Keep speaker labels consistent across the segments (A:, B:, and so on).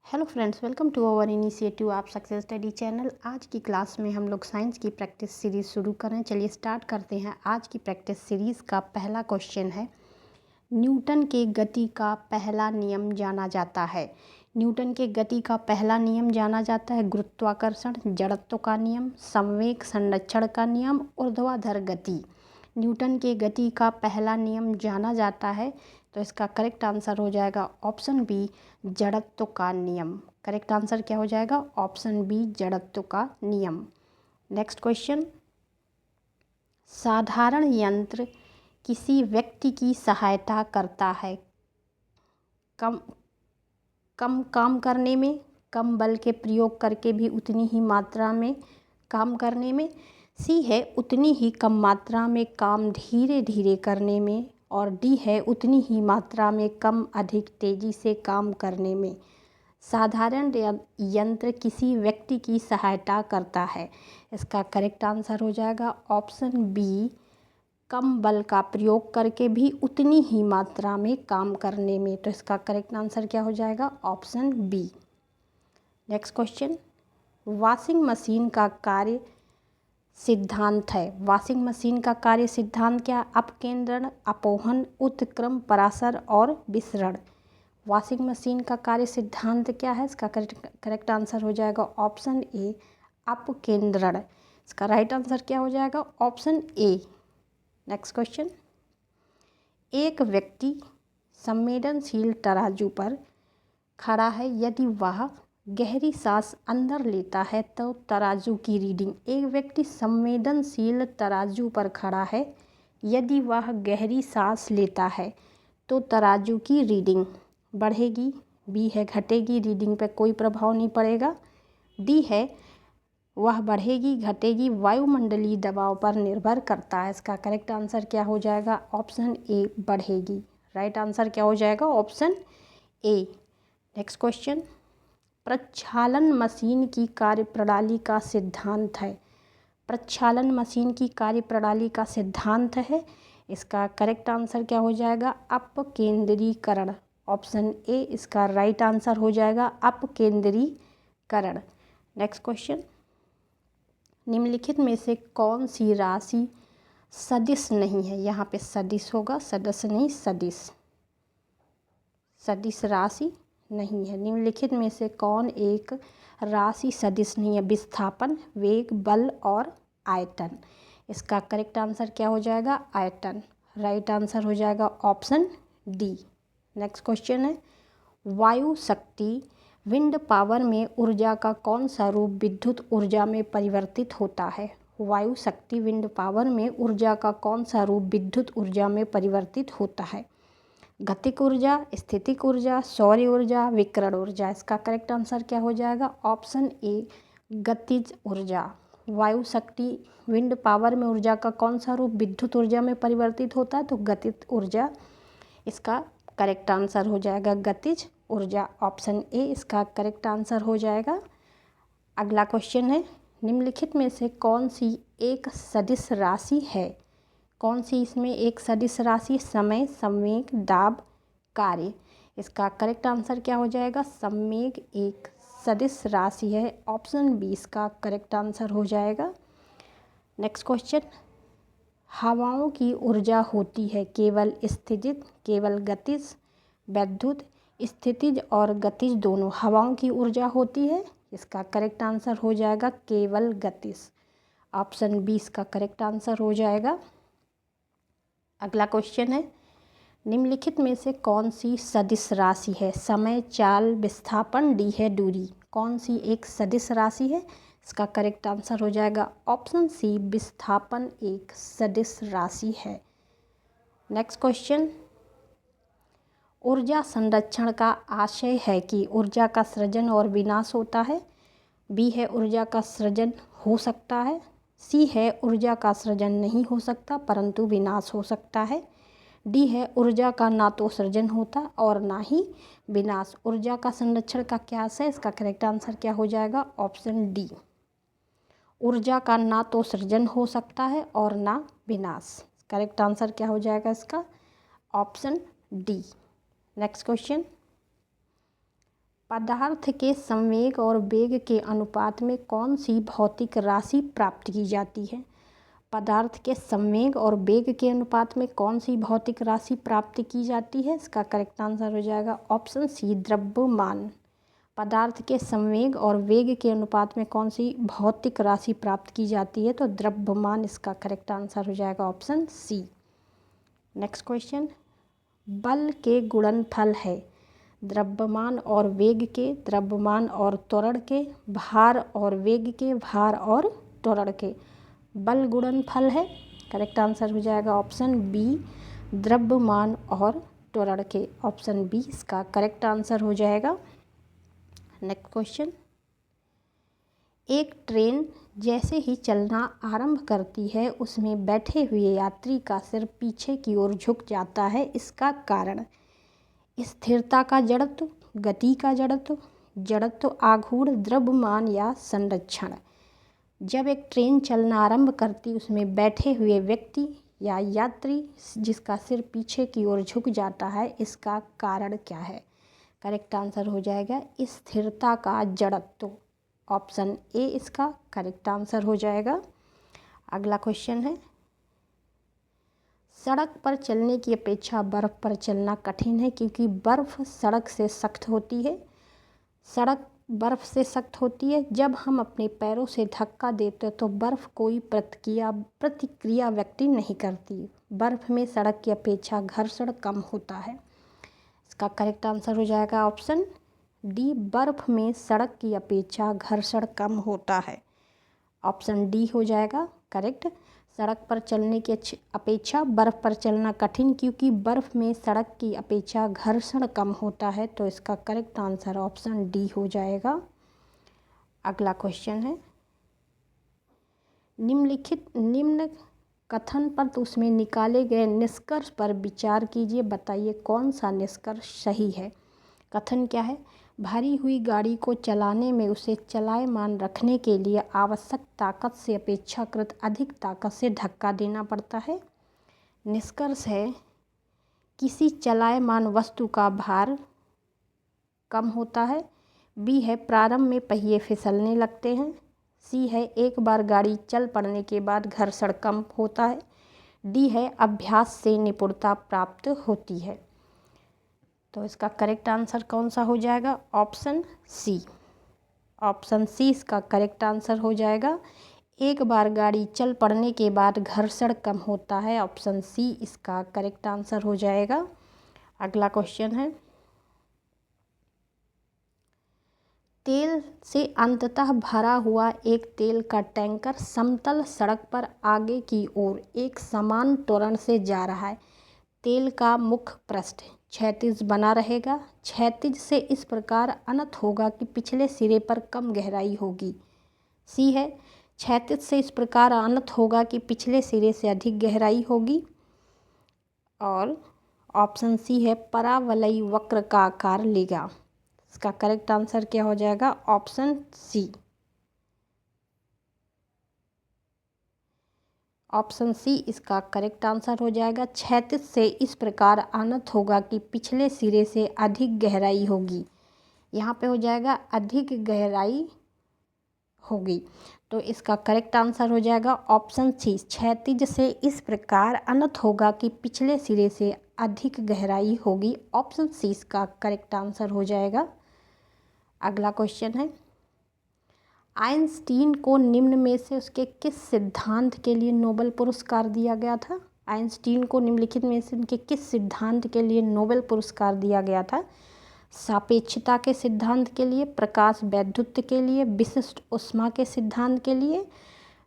A: Hello friends, welcome to our initiative आप success study channel. आज की क्लास में हम लोग साइंस की प्रैक्टिस सीरीज़ शुरू करें। चलिए स्टार्ट करते हैं। आज की प्रैक्टिस सीरीज़ का पहला क्वेश्चन है, न्यूटन के गति का पहला नियम जाना जाता है। न्यूटन के गति का पहला नियम जाना जाता है गुरुत्वाकर्षण, जड़त्व का नियम, संवेग संरक्षण का नियम, ऊर्ध्वाधर गति। न्यूटन के गति का पहला नियम जाना जाता है, तो इसका करेक्ट आंसर हो जाएगा ऑप्शन बी, जड़त्व का नियम। करेक्ट आंसर क्या हो जाएगा? ऑप्शन बी, जड़त्व का नियम। नेक्स्ट क्वेश्चन, साधारण यंत्र किसी व्यक्ति की सहायता करता है कम कम काम करने में, कम बल के प्रयोग करके भी उतनी ही मात्रा में काम करने में। सी है उतनी ही कम मात्रा में काम धीरे धीरे करने में, और डी है उतनी ही मात्रा में कम अधिक तेज़ी से काम करने में। साधारण यंत्र किसी व्यक्ति की सहायता करता है। इसका करेक्ट आंसर हो जाएगा ऑप्शन बी, कम बल का प्रयोग करके भी उतनी ही मात्रा में काम करने में। तो इसका करेक्ट आंसर क्या हो जाएगा? Option B. Next question, washing machine का कार्य सिद्धांत है। वॉशिंग मशीन का कार्य सिद्धांत क्या? अपकेंद्रण, अपोहन, उत्क्रम, परासर और विसरण। वॉशिंग मशीन का कार्य सिद्धांत क्या है? इसका करेक्ट आंसर हो जाएगा ऑप्शन ए, अपकेंद्रण। इसका राइट आंसर क्या हो जाएगा? Option A. नेक्स्ट क्वेश्चन, एक व्यक्ति संवेदनशील तराजू पर खड़ा है, यदि वह गहरी सांस अंदर लेता है तो तराजू की रीडिंग। एक व्यक्ति संवेदनशील तराजू पर खड़ा है, यदि वह गहरी सांस लेता है तो तराजू की रीडिंग बढ़ेगी। बी है घटेगी, रीडिंग पे कोई प्रभाव नहीं पड़ेगा। डी है वह बढ़ेगी घटेगी, वायुमंडलीय दबाव पर निर्भर करता है। इसका करेक्ट आंसर क्या हो जाएगा? ऑप्शन ए, बढ़ेगी। राइट आंसर क्या हो जाएगा? Option A. नेक्स्ट क्वेश्चन, प्रक्षालन मशीन की कार्यप्रणाली का सिद्धांत है। प्रक्षालन मशीन की कार्यप्रणाली का सिद्धांत है। इसका करेक्ट आंसर क्या हो जाएगा? अपकेंद्रीकरण। ऑप्शन ए इसका राइट आंसर हो जाएगा, अपकेंद्रीकरण। नेक्स्ट क्वेश्चन, निम्नलिखित में से कौन सी राशि सदिश नहीं है? यहाँ पे सदिश होगा, सदस्य नहीं, सदिश। सदिश राशि नहीं है। निम्नलिखित में से कौन एक राशि सदिश नहीं है? विस्थापन, वेग, बल और आयतन। इसका करेक्ट आंसर क्या हो जाएगा? आयतन। राइट आंसर हो जाएगा ऑप्शन डी। नेक्स्ट क्वेश्चन है, वायु शक्ति विंड पावर में ऊर्जा का कौन सा रूप विद्युत ऊर्जा में परिवर्तित होता है? वायु शक्ति विंड पावर में ऊर्जा का कौन सा रूप विद्युत ऊर्जा में परिवर्तित होता है? गतिक ऊर्जा, स्थितिक ऊर्जा, सौर ऊर्जा, विकिरण ऊर्जा। इसका करेक्ट आंसर क्या हो जाएगा? ऑप्शन ए, गतिज ऊर्जा। वायु शक्ति विंड पावर में ऊर्जा का कौन सा रूप विद्युत ऊर्जा में परिवर्तित होता है? तो गतिज ऊर्जा। इसका करेक्ट आंसर हो जाएगा गतिज ऊर्जा। ऑप्शन ए इसका करेक्ट आंसर हो जाएगा। अगला क्वेश्चन है, निम्नलिखित में से कौन सी एक सदिश राशि है? कौन सी इसमें एक सदिश राशि? समय, संवेग, दाब, कार्य। इसका करेक्ट आंसर क्या हो जाएगा? संवेग एक सदिश राशि है। ऑप्शन बी इसका करेक्ट आंसर हो जाएगा। नेक्स्ट क्वेश्चन, हवाओं की ऊर्जा होती है केवल स्थितिज, केवल गतिज, वैद्युत। स्थितिज और गतिज दोनों हवाओं की ऊर्जा होती है। इसका करेक्ट आंसर हो जाएगा केवल गतिज। ऑप्शन बी इसका करेक्ट आंसर हो जाएगा। अगला क्वेश्चन है, निम्नलिखित में से कौन सी सदिश राशि है? समय, चाल, विस्थापन, डी है दूरी। कौन सी एक सदिश राशि है? इसका करेक्ट आंसर हो जाएगा ऑप्शन सी, विस्थापन एक सदिश राशि है। नेक्स्ट क्वेश्चन, ऊर्जा संरक्षण का आशय है कि ऊर्जा का सृजन और विनाश होता है। बी है ऊर्जा का सृजन हो सकता है। सी है ऊर्जा का सृजन नहीं हो सकता परंतु विनाश हो सकता है। डी है ऊर्जा का ना तो सृजन होता और ना ही विनाश। ऊर्जा का संरक्षण का क्या है? इसका करेक्ट आंसर क्या हो जाएगा? ऑप्शन डी, ऊर्जा का ना तो सृजन हो सकता है और ना विनाश। करेक्ट आंसर क्या हो जाएगा इसका? Option D. नेक्स्ट क्वेश्चन, पदार्थ के संवेग और वेग के अनुपात में कौन सी भौतिक राशि प्राप्त की जाती है? पदार्थ के संवेग और वेग के अनुपात में कौन सी भौतिक राशि प्राप्त की जाती है? इसका करेक्ट आंसर हो जाएगा ऑप्शन सी, द्रव्यमान। पदार्थ के संवेग और वेग के अनुपात में कौन सी भौतिक राशि प्राप्त की जाती है? तो द्रव्यमान इसका करेक्ट आंसर हो जाएगा ऑप्शन सी। नेक्स्ट क्वेश्चन, बल के गुणनफल है द्रव्यमान और वेग के, द्रव्यमान और त्वरण के, भार और वेग के, भार और त्वरण के। बल गुणनफल है, करेक्ट आंसर हो जाएगा ऑप्शन बी, द्रव्यमान और त्वरण के। ऑप्शन बी इसका करेक्ट आंसर हो जाएगा। नेक्स्ट क्वेश्चन, एक ट्रेन जैसे ही चलना आरंभ करती है उसमें बैठे हुए यात्री का सिर पीछे की ओर झुक जाता है, इसका कारण? स्थिरता का जड़त्व, गति का जड़त्व, जड़त्व आघूर्ण, द्रव्यमान या संरक्षण। जब एक ट्रेन चलना आरंभ करती उसमें बैठे हुए व्यक्ति या यात्री जिसका सिर पीछे की ओर झुक जाता है, इसका कारण क्या है? करेक्ट आंसर हो जाएगा स्थिरता का जड़त्व। ऑप्शन ए इसका करेक्ट आंसर हो जाएगा। अगला क्वेश्चन है, सड़क पर चलने की अपेक्षा बर्फ़ पर चलना कठिन है क्योंकि बर्फ़ सड़क से सख्त होती है। सड़क बर्फ़ से सख्त होती है। जब हम अपने पैरों से धक्का देते तो बर्फ़ कोई प्रतिक्रिया व्यक्त नहीं करती। बर्फ़ में सड़क की अपेक्षा घर्षण कम होता है। इसका करेक्ट आंसर हो जाएगा ऑप्शन डी, बर्फ़ में सड़क की अपेक्षा घर्षण कम होता है। ऑप्शन डी हो जाएगा करेक्ट। सड़क पर चलने की अपेक्षा बर्फ़ पर चलना कठिन क्योंकि बर्फ़ में सड़क की अपेक्षा घर्षण कम होता है, तो इसका करेक्ट आंसर ऑप्शन डी हो जाएगा। अगला क्वेश्चन है, निम्न कथन पर तो उसमें निकाले गए निष्कर्ष पर विचार कीजिए, बताइए कौन सा निष्कर्ष सही है। कथन क्या है? भरी हुई गाड़ी को चलाने में उसे चलायमान रखने के लिए आवश्यक ताकत से अपेक्षाकृत अधिक ताकत से धक्का देना पड़ता है। निष्कर्ष है किसी चलायमान वस्तु का भार कम होता है। बी है प्रारंभ में पहिए फिसलने लगते हैं। सी है एक बार गाड़ी चल पड़ने के बाद घर्षण कम होता है। डी है अभ्यास से निपुणता प्राप्त होती है। तो इसका करेक्ट आंसर कौन सा हो जाएगा? Option C. ऑप्शन सी इसका करेक्ट आंसर हो जाएगा। एक बार गाड़ी चल पड़ने के बाद घर्षण कम होता है। ऑप्शन सी इसका करेक्ट आंसर हो जाएगा। अगला क्वेश्चन है, तेल से अंततः भरा हुआ एक तेल का टैंकर समतल सड़क पर आगे की ओर एक समान त्वरण से जा रहा है। तेल का मुख्य पृष्ठ क्षैतिज बना रहेगा। क्षैतिज से इस प्रकार अनत होगा कि पिछले सिरे पर कम गहराई होगी। सी है क्षैतिज से इस प्रकार अनत होगा कि पिछले सिरे से अधिक गहराई होगी। और ऑप्शन सी है परावलयी वक्र का आकार लेगा। इसका करेक्ट आंसर क्या हो जाएगा? Option C. ऑप्शन सी इसका करेक्ट आंसर हो जाएगा। क्षैतिज से इस प्रकार अनत होगा कि पिछले सिरे से अधिक गहराई होगी। यहाँ पे हो जाएगा अधिक गहराई होगी, तो इसका करेक्ट आंसर हो जाएगा ऑप्शन सी, क्षैतिज से इस प्रकार अनत होगा कि पिछले सिरे से अधिक गहराई होगी। ऑप्शन सी इसका करेक्ट आंसर हो जाएगा। अगला क्वेश्चन है, आइंस्टीन को निम्न में से उसके किस सिद्धांत के लिए नोबेल पुरस्कार दिया गया था? आइंस्टीन को निम्नलिखित में से उनके किस सिद्धांत के लिए नोबेल पुरस्कार दिया गया था? सापेक्षता के सिद्धांत के लिए, प्रकाश वैद्युत के लिए, विशिष्ट ऊष्मा के सिद्धांत के लिए,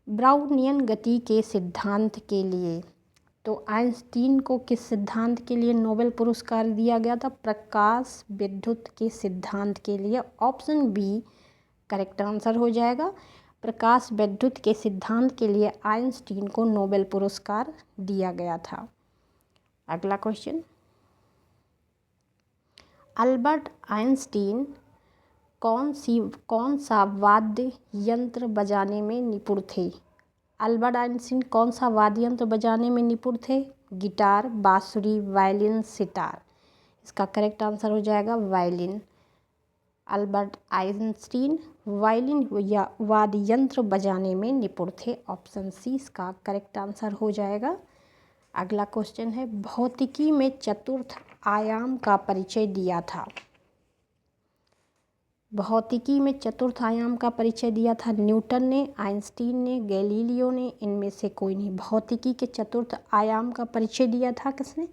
A: ब्राउनियन गति के सिद्धांत के लिए। तो आइंस्टीन को किस सिद्धांत के लिए नोबेल पुरस्कार दिया गया था? प्रकाश विद्युत के सिद्धांत के लिए। ऑप्शन बी करेक्ट आंसर हो जाएगा। प्रकाश विद्युत के सिद्धांत के लिए आइंस्टीन को नोबेल पुरस्कार दिया गया था। अगला क्वेश्चन, अल्बर्ट आइंस्टीन कौन सा वाद्य यंत्र बजाने में निपुण थे? अल्बर्ट आइंस्टीन कौन सा वाद्य यंत्र बजाने में निपुण थे? गिटार, बांसुरी, वायलिन, सितार। इसका करेक्ट आंसर हो जाएगा वायलिन। अल्बर्ट आइंस्टीन वायलिन या वाद्य यंत्र बजाने में निपुण थे। ऑप्शन सी इसका करेक्ट आंसर हो जाएगा। अगला क्वेश्चन है, भौतिकी में चतुर्थ आयाम का परिचय दिया था। भौतिकी में चतुर्थ आयाम का परिचय दिया था न्यूटन ने, आइंस्टीन ने, गैलीलियो ने, इनमें से कोई नहीं। भौतिकी के चतुर्थ आयाम का परिचय दिया था किसने?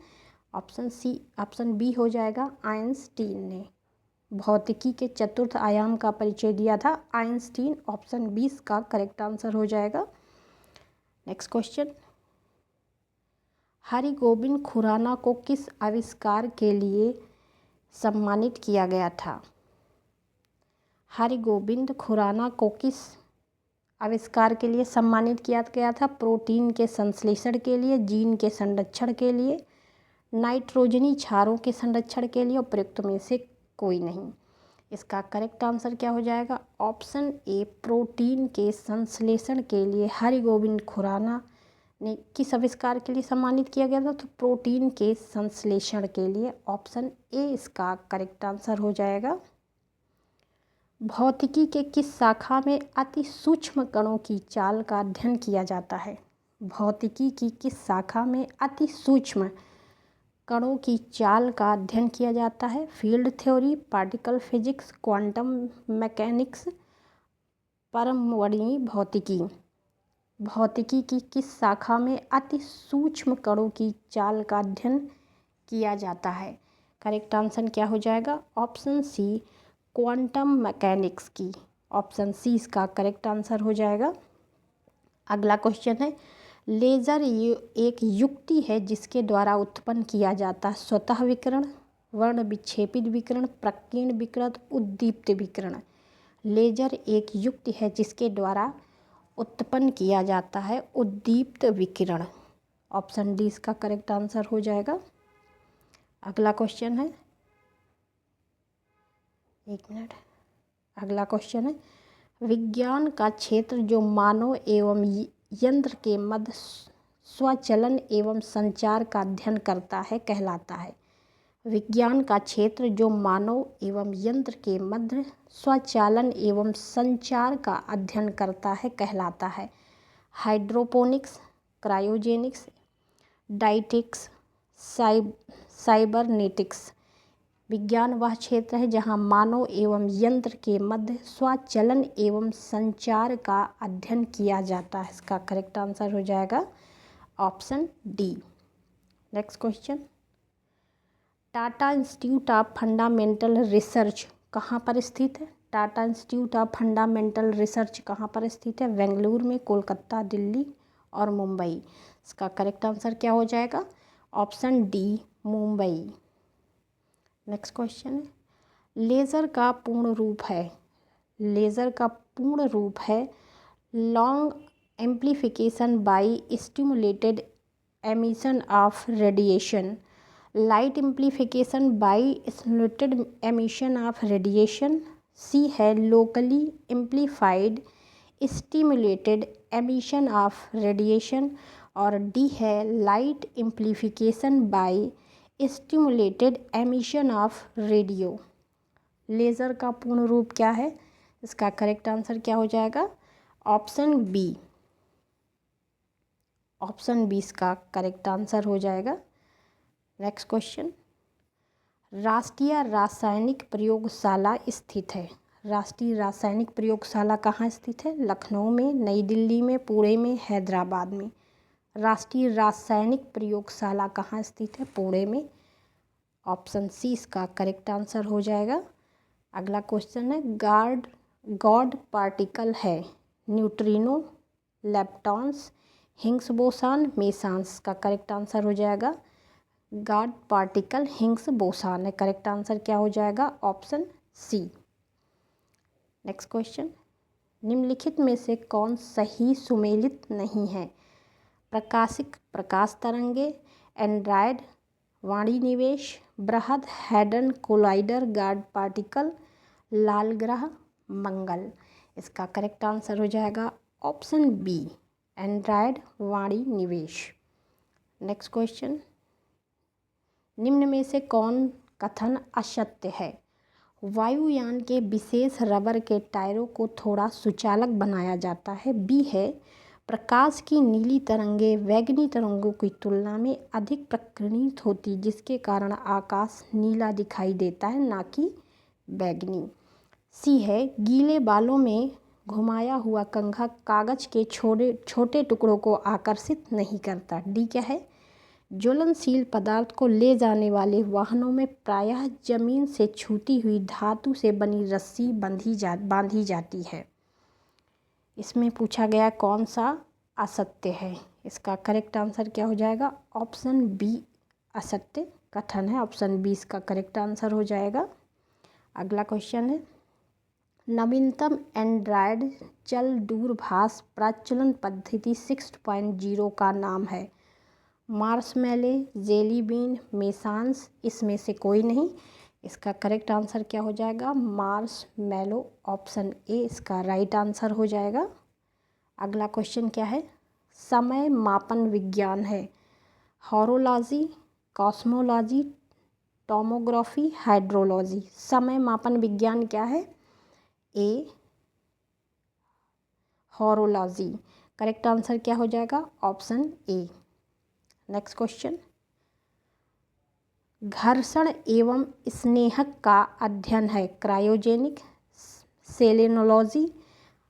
A: ऑप्शन बी हो जाएगा, आइंस्टीन ने। भौतिकी के चतुर्थ आयाम का परिचय दिया था आइंस्टीन। ऑप्शन 20 का करेक्ट आंसर हो जाएगा। नेक्स्ट क्वेश्चन, हरिगोविंद खुराना को किस आविष्कार के लिए सम्मानित किया गया था? हरिगोविंद खुराना को किस आविष्कार के लिए सम्मानित किया गया था? प्रोटीन के संश्लेषण के लिए, जीन के संरक्षण के लिए, नाइट्रोजनी क्षारों के संरक्षण के लिए, उपयुक्त में से कोई नहीं। इसका करेक्ट आंसर क्या हो जाएगा? ऑप्शन ए, प्रोटीन के संश्लेषण के लिए हरिगोविंद खुराना ने किस आविष्कार के लिए सम्मानित किया गया था? तो प्रोटीन के संश्लेषण के लिए। ऑप्शन ए इसका करेक्ट आंसर हो जाएगा। भौतिकी के किस शाखा में अति सूक्ष्म कणों की चाल का अध्ययन किया जाता है? भौतिकी की किस शाखा में अति सूक्ष्म कणों की चाल का अध्ययन किया जाता है? Field theory, particle physics, quantum mechanics, परमाणु भौतिकी। भौतिकी की किस शाखा में अति सूक्ष्म कणों की चाल का अध्ययन किया जाता है? करेक्ट आंसर क्या हो जाएगा? ऑप्शन सी, क्वांटम मैकेनिक्स की। ऑप्शन सी इसका करेक्ट आंसर हो जाएगा। अगला क्वेश्चन है, लेज़र एक युक्ति है जिसके द्वारा उत्पन्न किया जाता है स्वतः विकिरण, वर्ण विक्षेपित विकिरण, प्रकीर्ण विकिरण, उद्दीप्त विकिरण। लेज़र एक युक्ति है जिसके द्वारा उत्पन्न किया जाता है उद्दीप्त विकिरण। ऑप्शन डी इसका करेक्ट आंसर हो जाएगा। अगला क्वेश्चन है, अगला क्वेश्चन है, विज्ञान का क्षेत्र जो मानव एवं यंत्र के मध्य स्वचलन एवं संचार का अध्ययन करता है कहलाता है। विज्ञान का क्षेत्र जो मानव एवं यंत्र के मध्य स्वचालन एवं संचार का अध्ययन करता है कहलाता है। Hydroponics, cryogenics, dietetics, cybernetics. विज्ञान वह क्षेत्र है जहाँ मानव एवं यंत्र के मध्य स्वचलन एवं संचार का अध्ययन किया जाता है। इसका करेक्ट आंसर हो जाएगा option D. Next question, Tata institute of fundamental research कहाँ पर स्थित है? Tata institute of fundamental research कहाँ पर स्थित है? बेंगलुरु में, कोलकाता, दिल्ली और मुंबई। इसका करेक्ट आंसर क्या हो जाएगा? Option D, Mumbai. Next question है, लेज़र का पूर्ण रूप है, लेज़र का पूर्ण रूप है long amplification by stimulated emission of radiation, light amplification by stimulated emission of radiation, C है locally amplified stimulated emission of radiation, और डी है light amplification by stimulated emission of radio. Laser का पूर्ण रूप क्या है? इसका करेक्ट आंसर क्या हो जाएगा? Option B. ऑप्शन बी इसका करेक्ट आंसर हो जाएगा। नेक्स्ट क्वेश्चन, राष्ट्रीय रासायनिक प्रयोगशाला स्थित है। राष्ट्रीय रासायनिक प्रयोगशाला कहाँ स्थित है? लखनऊ में, नई दिल्ली में, पुणे में, हैदराबाद में। राष्ट्रीय रासायनिक प्रयोगशाला कहाँ स्थित है? पुणे में। ऑप्शन सी इसका करेक्ट आंसर हो जाएगा। अगला क्वेश्चन है, गॉड पार्टिकल है न्यूट्रिनो, लेप्टॉन्स, हिग्स बोसान, मेसॉन्स। का करेक्ट आंसर हो जाएगा गॉड पार्टिकल हिग्स बोसान है। करेक्ट आंसर क्या हो जाएगा? Option C. नेक्स्ट क्वेश्चन, निम्नलिखित में से कौन सही सुमेलित नहीं है? प्रकाश तरंगे, एंड्रॉयड, वाणी निवेश, बृहद हैडन कोलाइडर, गॉड पार्टिकल, लाल ग्रह, मंगल। इसका करेक्ट आंसर हो जाएगा ऑप्शन बी, एंड्रॉयड वाणी निवेश। नेक्स्ट क्वेश्चन, निम्न में से कौन कथन असत्य है? वायुयान के विशेष रबर के टायरों को थोड़ा सुचालक बनाया जाता है। बी है, प्रकाश की नीली तरंगें बैंगनी तरंगों की तुलना में अधिक प्रकीर्णित होती, जिसके कारण आकाश नीला दिखाई देता है, ना कि बैंगनी। सी है, गीले बालों में घुमाया हुआ कंघा कागज के छोटे छोटे टुकड़ों को आकर्षित नहीं करता। डी क्या है, ज्वलनशील पदार्थ को ले जाने वाले वाहनों में प्रायः जमीन से छूती हुई धातु से बनी रस्सी बांधी जाती है। इसमें पूछा गया कौन सा असत्य है। इसका करेक्ट आंसर क्या हो जाएगा, ऑप्शन बी असत्य कथन है। ऑप्शन बी इसका करेक्ट आंसर हो जाएगा। अगला क्वेश्चन है, नवीनतम एंड्रॉयड जल दूरभाष प्रचलन पद्धति 6.0 का नाम है। मार्शमैलो, जेली बीन, मेसांस, इसमें से कोई नहीं। इसका करेक्ट आंसर क्या हो जाएगा, मार्शमैलो। ऑप्शन ए इसका राइट आंसर हो जाएगा। अगला क्वेश्चन क्या है, समय मापन विज्ञान है। Horology, cosmology, tomography, hydrology. समय मापन विज्ञान क्या है, ए हॉरोलॉजी। करेक्ट आंसर क्या हो जाएगा, ऑप्शन ए। नेक्स्ट क्वेश्चन, घर्षण एवं स्नेहक का अध्ययन है। Cryogenic, selenology,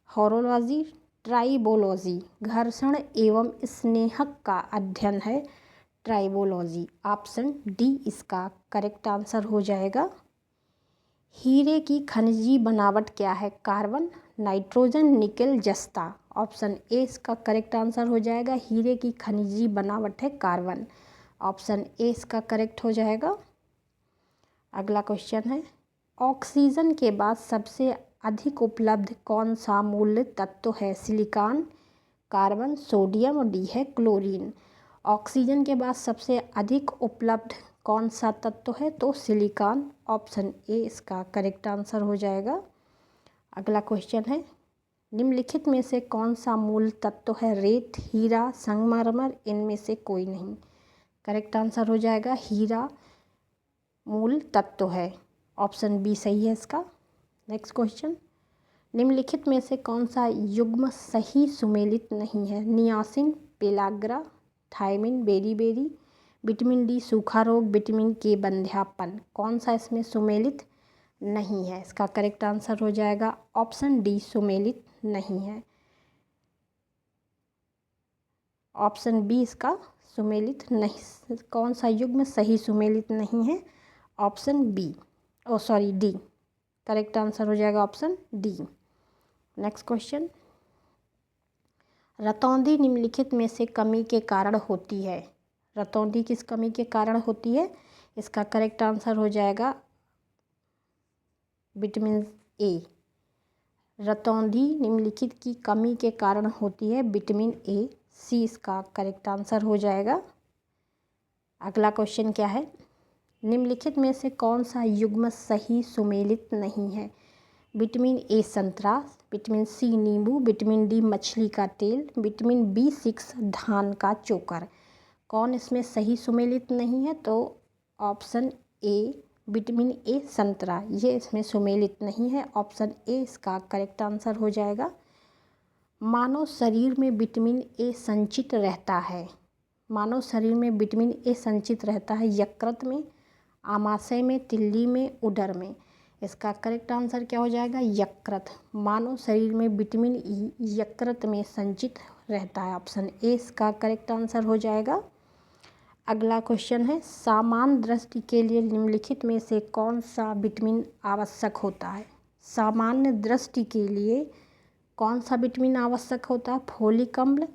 A: horology, tribology. घर्षण एवं स्नेहक का अध्ययन है ट्राइबोलॉजी। ऑप्शन डी इसका करेक्ट आंसर हो जाएगा। हीरे की खनिजी बनावट क्या है, कार्बन, नाइट्रोजन, निकेल, जस्ता। ऑप्शन ए इसका करेक्ट आंसर हो जाएगा। हीरे की खनिजी बनावट है कार्बन। ऑप्शन ए इसका करेक्ट हो जाएगा। अगला क्वेश्चन है, ऑक्सीजन के बाद सबसे अधिक उपलब्ध कौन सा मूल तत्व है। सिलिकॉन, कार्बन, सोडियम और डी है क्लोरीन। ऑक्सीजन के बाद सबसे अधिक उपलब्ध कौन सा तत्व है, तो सिलिकॉन। ऑप्शन ए इसका करेक्ट आंसर हो जाएगा। अगला क्वेश्चन है, निम्नलिखित में से कौन सा मूल तत्व है। रेत, हीरा, संगमरमर, इनमें से कोई नहीं। करेक्ट आंसर हो जाएगा, हीरा मूल तत्व है। ऑप्शन बी सही है इसका। नेक्स्ट क्वेश्चन, निम्नलिखित में से कौन सा युग्म सही सुमेलित नहीं है। Niacin, pellagra, thiamine, beriberi, vitamin D सूखा रोग, विटामिन के बंध्यापन। कौन सा इसमें सुमेलित नहीं है। इसका करेक्ट आंसर हो जाएगा ऑप्शन डी, सुमेलित नहीं है। ऑप्शन बी इसका सुमेलित नहीं, कौन सा युग्म सही सुमेलित नहीं है, ऑप्शन बी, ओ सॉरी डी। करेक्ट आंसर हो जाएगा ऑप्शन डी। नेक्स्ट क्वेश्चन, रतौंधी निम्नलिखित में से कमी के कारण होती है। रतौंधी किस कमी के कारण होती है। इसका करेक्ट आंसर हो जाएगा विटामिन ए। रतौंधी निम्नलिखित की कमी के कारण होती है, विटामिन ए। सी इसका करेक्ट आंसर हो जाएगा। अगला क्वेश्चन क्या है, निम्नलिखित में से कौन सा युग्म सही सुमेलित नहीं है। विटामिन ए संतरा, विटामिन सी नींबू, विटामिन डी मछली का तेल, विटामिन B6 धान का चोकर। कौन इसमें सही सुमेलित नहीं है, तो ऑप्शन ए विटामिन ए संतरा, ये इसमें सुमेलित नहीं है। ऑप्शन ए इसका करेक्ट आंसर हो जाएगा। मानव शरीर में विटामिन ए संचित रहता है। मानव शरीर में विटामिन ए संचित रहता है यकृत में, आमाशय में, तिल्ली में, उदर में। इसका करेक्ट आंसर क्या हो जाएगा, यकृत। मानव शरीर में विटामिन ई यकृत में संचित रहता है। ऑप्शन ए इसका करेक्ट आंसर हो जाएगा। अगला क्वेश्चन है, सामान्य दृष्टि के लिए निम्नलिखित में से कौन सा विटामिन आवश्यक होता है। सामान्य दृष्टि के लिए कौन सा विटामिन आवश्यक होता है। फोलिक अम्ल,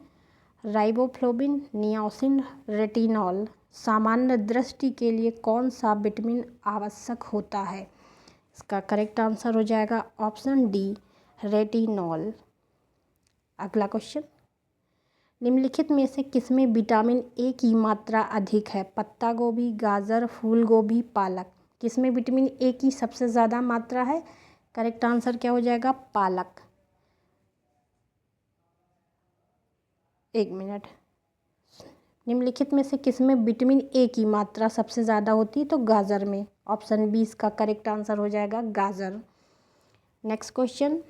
A: राइबोफ्लोविन, नियासिन, रेटिनॉल। सामान्य दृष्टि के लिए कौन सा विटामिन आवश्यक होता है। इसका करेक्ट आंसर हो जाएगा ऑप्शन डी, रेटिनॉल। अगला क्वेश्चन, निम्नलिखित में से किसमें विटामिन ए की मात्रा अधिक है। पत्ता गोभी, गाजर, फूल गोभी, पालक। किसमें विटामिन ए की सबसे ज़्यादा मात्रा है। करेक्ट आंसर क्या हो जाएगा, पालक। एक मिनट, निम्नलिखित में से किसमें विटामिन ए की मात्रा सबसे ज़्यादा होती है? तो गाजर में। ऑप्शन बी इसका करेक्ट आंसर हो जाएगा, गाजर। नेक्स्ट क्वेश्चन,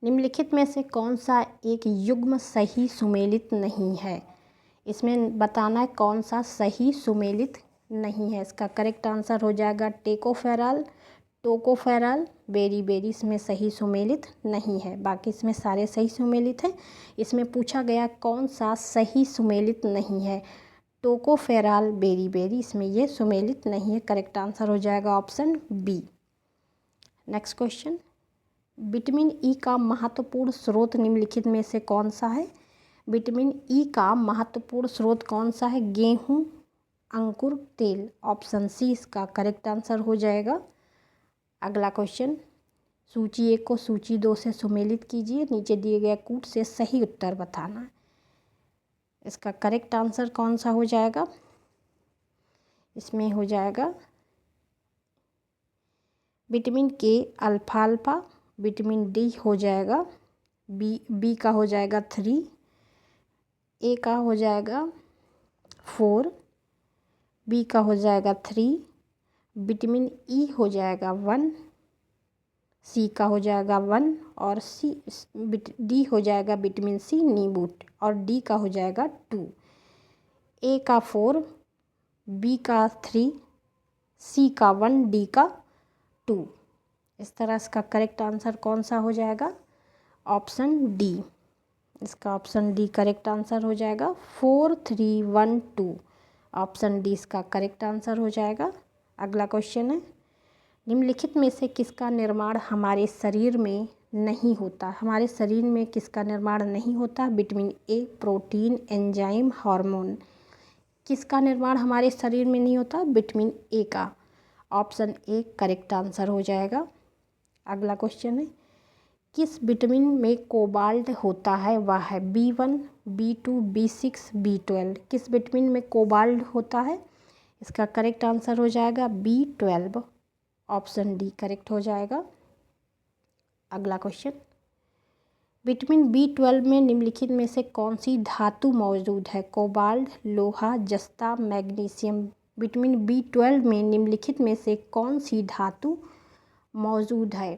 A: निम्नलिखित में से कौन सा एक युग्म सही सुमेलित नहीं है? इसमें बताना है कौन सा सही सुमेलित नहीं है। इसका करेक्ट आंसर हो जाएगा टेकोफेरॉल, टोकोफेरॉल, बेरीबेरी इसमें सही सुमेलित नहीं है। बाकी इसमें सारे सही सुमेलित हैं। इसमें पूछा गया कौन सा सही सुमेलित नहीं है? टोकोफेरॉल, बेरीबेरी इसमें ये सुमेलित नहीं है। करेक्ट आंसर हो जाएगा option B. Next question, vitamin E का महत्वपूर्ण स्रोत निम्नलिखित में से कौन सा है? विटामिन ई का महत्वपूर्ण स्रोत कौन सा है? गेहूँ, अंकुर, तेल। ऑप्शन सी इसका करेक्ट आंसर हो जाएगा। अगला क्वेश्चन, सूची 1 को सूची 2 से सुमेलित कीजिए, नीचे दिए गए कूट से सही उत्तर बताना है। इसका करेक्ट आंसर कौन सा हो जाएगा? इसमें हो जाएगा विटामिन के अल्फा अल्फा, विटामिन डी हो जाएगा बी का हो जाएगा 3, ए का हो जाएगा 4, बी का हो जाएगा 3, विटामिन ई हो जाएगा 1, सी का हो जाएगा 1 और डी हो जाएगा विटामिन सी नींबू और डी का हो जाएगा 2, ए का 4, बी का 3, सी का 1, डी का 2। इस तरह इसका करेक्ट आंसर कौन सा हो जाएगा? Option D. इसका ऑप्शन डी करेक्ट आंसर हो जाएगा 4, 3, 1, 2। ऑप्शन डी इसका करेक्ट आंसर हो जाएगा। अगला क्वेश्चन है, निम्नलिखित में से किसका निर्माण हमारे शरीर में नहीं होता? हमारे शरीर में किसका निर्माण नहीं होता? Vitamin A, protein, enzyme, hormone. किसका निर्माण हमारे शरीर में नहीं होता? विटामिन ए का। ऑप्शन ए करेक्ट आंसर हो जाएगा। अगला क्वेश्चन है, किस विटामिन में कोबाल्ट होता है? वह है B1, B2, B6, B12। किस विटामिन में कोबाल्ट होता है? इसका करेक्ट आंसर हो जाएगा B12। ऑप्शन डी करेक्ट हो जाएगा। अगला क्वेश्चन, विटामिन B12 में निम्नलिखित में से कौन सी धातु मौजूद है? कोबाल्ट, लोहा, जस्ता, मैग्नीशियम। विटामिन B12 में निम्नलिखित में से कौन सी धातु मौजूद है?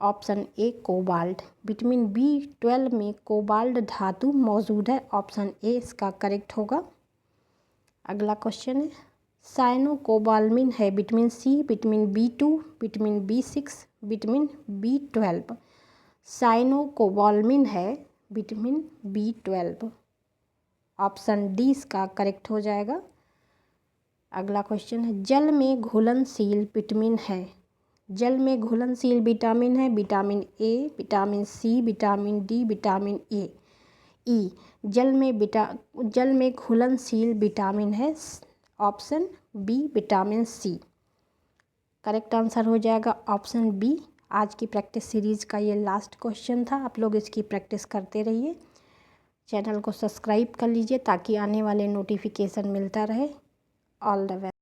A: Option A cobalt. Vitamin B12 में कोबाल्ट धातु मौजूद है। ऑप्शन ए इसका करेक्ट होगा। अगला क्वेश्चन है, साइनोकोबाल्मिन है vitamin C, vitamin B2, vitamin B6, vitamin B12। Cyanocobalamin है विटामिन B12। ऑप्शन डी इसका करेक्ट हो जाएगा। अगला क्वेश्चन है, जल में घुलनशील विटामिन है। जल में घुलनशील विटामिन है vitamin A, vitamin C, vitamin D, vitamin E. जल में घुलनशील विटामिन है। Option B vitamin C. Correct answer हो जाएगा ऑप्शन बी। आज की प्रैक्टिस सीरीज़ का ये लास्ट क्वेश्चन था। आप लोग इसकी प्रैक्टिस करते रहिए। चैनल को सब्सक्राइब कर लीजिए ताकि आने वाले नोटिफिकेशन मिलता रहे। All the best.